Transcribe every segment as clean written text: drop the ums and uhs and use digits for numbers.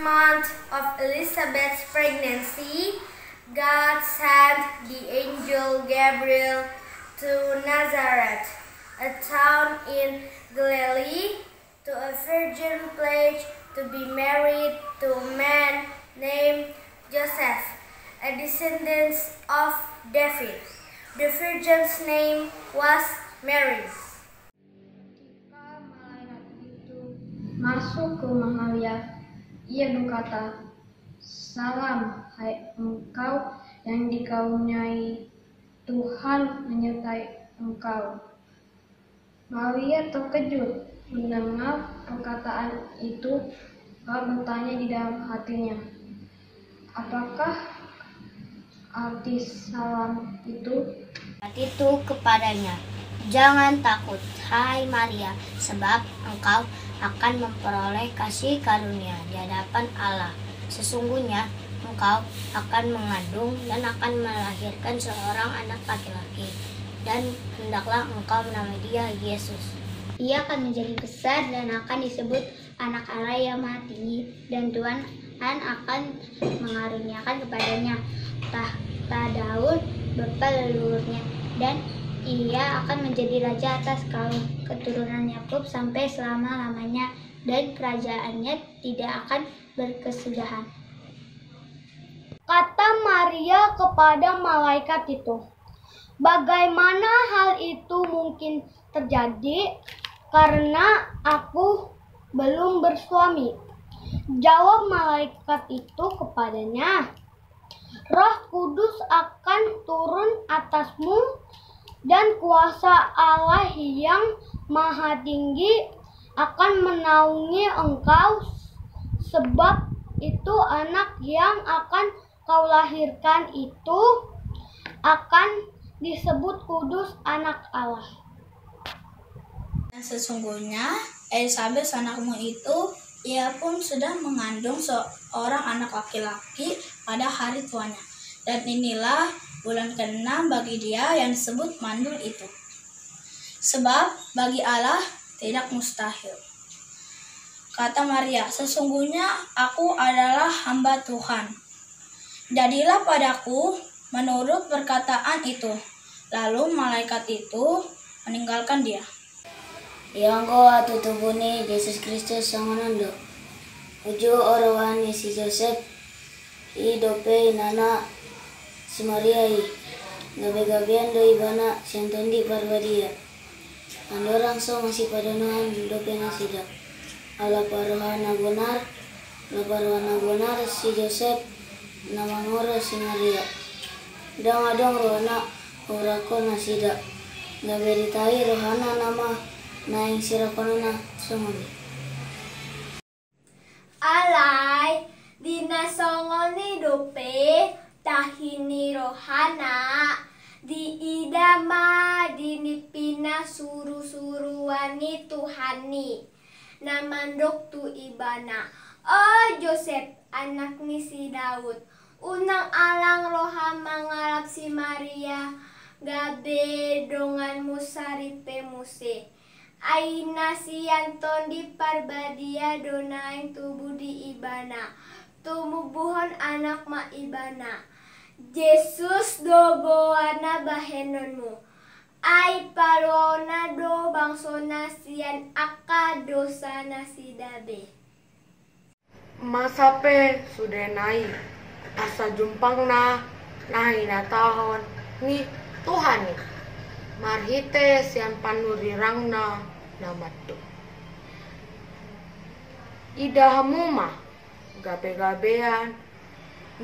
month of Elizabeth's pregnancy, God sent the angel Gabriel to Nazareth, a town in Galilee, to a virgin pledged to be married to a man named Joseph, a descendant of David. The virgin's name was Mary. Ketika malaikat itu masuk ke rumah Maria, ia berkata, "Salam, hai engkau yang dikaruniai, Tuhan menyertai engkau." Maria terkejut mendengar perkataan itu, lalu bertanya di dalam hatinya, apakah arti salam itu? Itu kepadanya, "Jangan takut, hai Maria, sebab engkau akan memperoleh kasih karunia di hadapan Allah. Sesungguhnya engkau akan mengandung dan akan melahirkan seorang anak laki-laki, dan hendaklah engkau menamai dia Yesus. Ia akan menjadi besar dan akan disebut Anak Allah yang Maha Tinggi, dan Tuhan akan mengaruniakan kepadanya tahta Daud bapa leluhurnya, dan ia akan menjadi raja atas kaum keturunan Yakub sampai selama-lamanya, dan kerajaannya tidak akan berkesudahan." Kata Maria kepada malaikat itu, "Bagaimana hal itu mungkin terjadi? Karena aku belum bersuami." Jawab malaikat itu kepadanya, "Roh Kudus akan turun atasmu, dan kuasa Allah yang Maha Tinggi akan menaungi engkau. Sebab itu anak yang akan kau lahirkan itu akan disebut kudus, Anak Allah. Dan sesungguhnya Elizabeth anakmu itu, ia pun sudah mengandung seorang anak laki-laki pada hari tuanya. Dan inilah bulan ke-6 bagi dia yang disebut mandul itu. Sebab bagi Allah tidak mustahil." Kata Maria, "Sesungguhnya aku adalah hamba Tuhan. Jadilah padaku menurut perkataan itu." Lalu malaikat itu meninggalkan dia. Iangko atutubuni Yesus Kristus sangonando. Uju orowani si Joseph i dope nana si Maria i gabe-gabean do ibana sentondi parbadia. Andorang so masih padanoan dope nasida. Ala paruhana benar si Joseph namangoro si Maria. Dang-adong rohana urako nasida. Gaberitai rohana nama naing sirakonona sungoni. Alay, dina songoni dope, tahini rohana, di idama dinipina suru-suruani Tuhani, namandok tu ibana. Oh Joseph, anak ni si Daud, unang alang roha mangarap si Maria, gabe dongan musaripe muse. Aina sianton di parbadia donaing tubuh di ibana, tumubuhon anak ma ibana. Yesus dogoana bahenonmu, ay parona do bangsona sian aka dosana sidabe. Masape sudah naik, asa jumpang na nahi na tahun ni Tuhan ni. Marhite sian panurirangna namatu. Ida hamuma gabe-gabean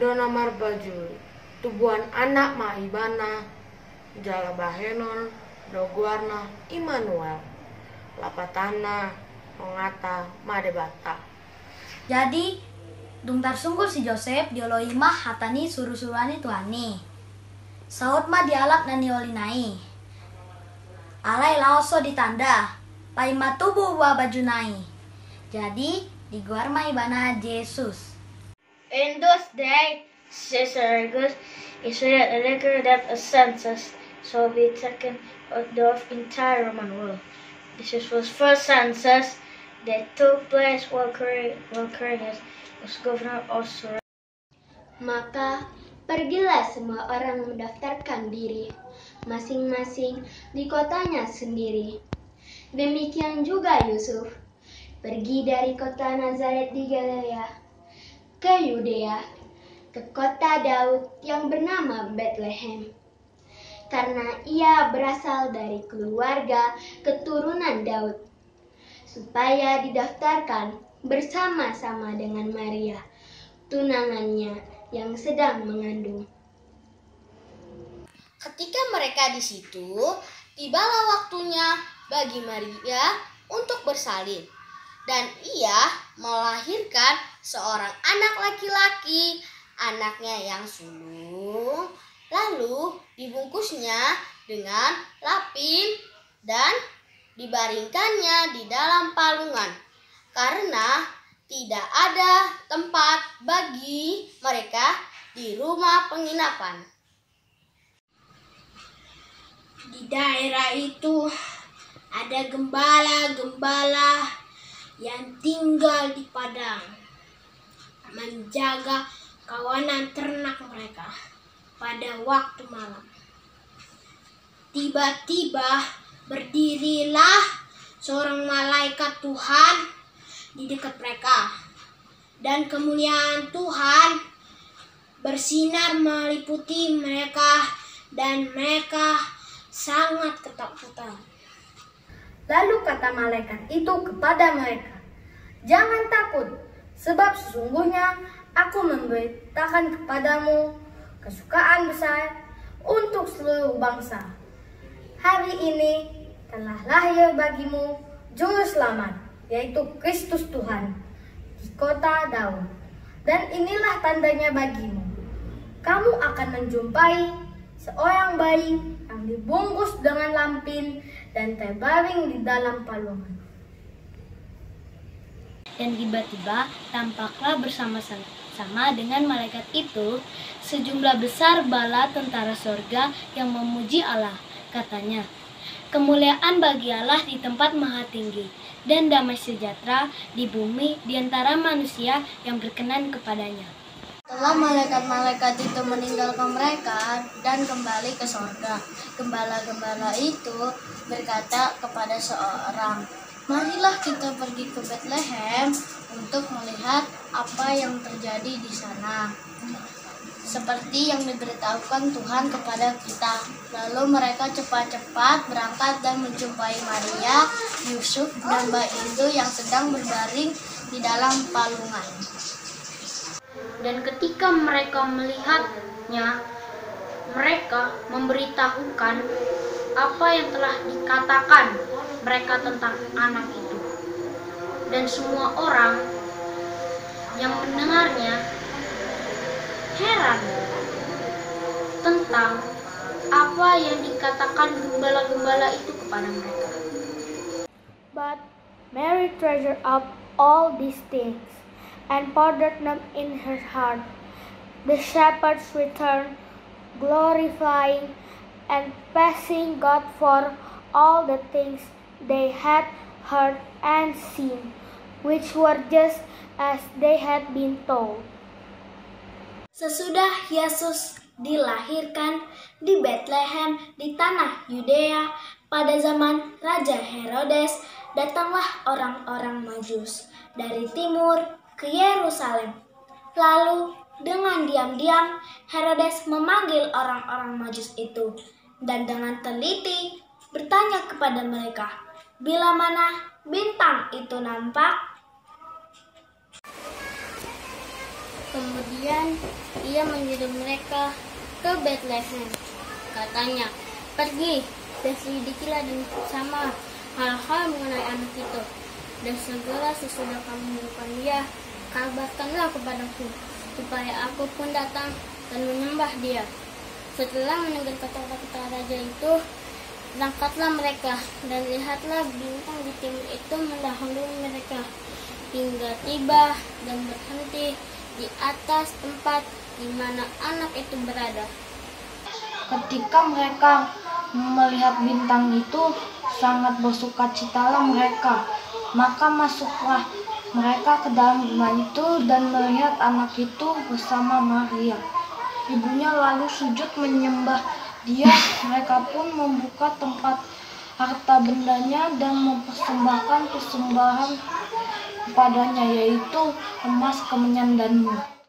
dona marbaju tubuhan anak ma ibana jala bahenon doguarna Immanuel lapatana mengata madebata. Jadi dungtar sungkur si Joseph dioloi mah hatani suruh-suruhani Tuhani. Saud mah dialap nani olinai. Alai laoso ditanda, paima tubuh wa bajunai. Jadi diguar mah ibana Yesus. In those days, Caesar Augustus issued a decree that a census shall be taken of the entire Roman world. This was first census that took place while Quirinius was governor of Syria. Maka pergilah semua orang mendaftarkan diri masing-masing di kotanya sendiri. Demikian juga Yusuf pergi dari kota Nazaret di Galilea ke Yudea, ke kota Daud yang bernama Bethlehem, karena ia berasal dari keluarga keturunan Daud, supaya didaftarkan bersama-sama dengan Maria, tunangannya yang sedang mengandung. Ketika mereka di situ, tibalah waktunya bagi Maria untuk bersalin, dan ia melahirkan seorang anak laki-laki, anaknya yang sulung. Lalu dibungkusnya dengan lapin dan dibaringkannya di dalam palungan, karena tidak ada tempat bagi mereka di rumah penginapan. Di daerah itu ada gembala-gembala yang tinggal di padang, menjaga kawanan ternak mereka pada waktu malam. Tiba-tiba berdirilah seorang malaikat Tuhan di dekat mereka, dan kemuliaan Tuhan bersinar meliputi mereka, dan mereka sangat ketakutan. Lalu kata malaikat itu kepada mereka, "Jangan takut, sebab sesungguhnya aku memberitakan kepadamu kesukaan besar untuk seluruh bangsa. Hari ini telah lahir bagimu Juru Selamat, yaitu Kristus Tuhan, di kota Daud. Dan inilah tandanya bagimu. Kamu akan menjumpai seorang bayi yang dibungkus dengan lampin dan terbaring di dalam palungan." Dan tiba-tiba tampaklah bersama-sama dengan malaikat itu sejumlah besar bala tentara sorga yang memuji Allah. Katanya, "Kemuliaan bagi Allah di tempat maha tinggi, dan damai sejahtera di bumi di antara manusia yang berkenan kepadanya." Setelah malaikat-malaikat itu meninggalkan mereka dan kembali ke sorga, gembala-gembala itu berkata kepada seorang, "Marilah kita pergi ke Bethlehem untuk melihat apa yang terjadi di sana, seperti yang diberitahukan Tuhan kepada kita." Lalu mereka cepat-cepat berangkat dan menjumpai Maria, Yusuf, dan bayi itu yang sedang berbaring di dalam palungan. Dan ketika mereka melihatnya, mereka memberitahukan apa yang telah dikatakan mereka tentang anak itu. Dan semua orang yang mendengarnya heran tentang apa yang dikatakan gembala-gembala itu kepada mereka. But Mary treasured up all these things and pondered them in her heart. The shepherds returned, glorifying and praising God for all the things they had heard and seen, which were just as they had been told. Sesudah Yesus dilahirkan di Bethlehem di tanah Yudea pada zaman Raja Herodes, datanglah orang-orang Majus dari timur ke Yerusalem. Lalu dengan diam-diam Herodes memanggil orang-orang Majus itu dan dengan teliti bertanya kepada mereka, bila mana bintang itu nampak. Kemudian ia mengirim mereka ke Bethlehem. Katanya, "Pergi dan selidikilah sama hal-hal mengenai anak itu. Dan segera sesudah kamu menemukan dia, kabarkanlah kepadaku, supaya aku pun datang dan menyembah dia." Setelah mendengar kata-kata raja itu, berangkatlah mereka, dan lihatlah bintang di timur itu mendahului mereka, hingga tiba dan berhenti di atas tempat di mana anak itu berada. Ketika mereka melihat bintang itu, sangat bersukacitalah mereka. Maka masuklah mereka ke dalam rumah itu dan melihat anak itu bersama Maria. Ibunya lalu sujud menyembah dia. Mereka pun membuka tempat harta bendanya dan mempersembahkan persembahan kepadanya, yaitu emas, kemenyan, dan mur.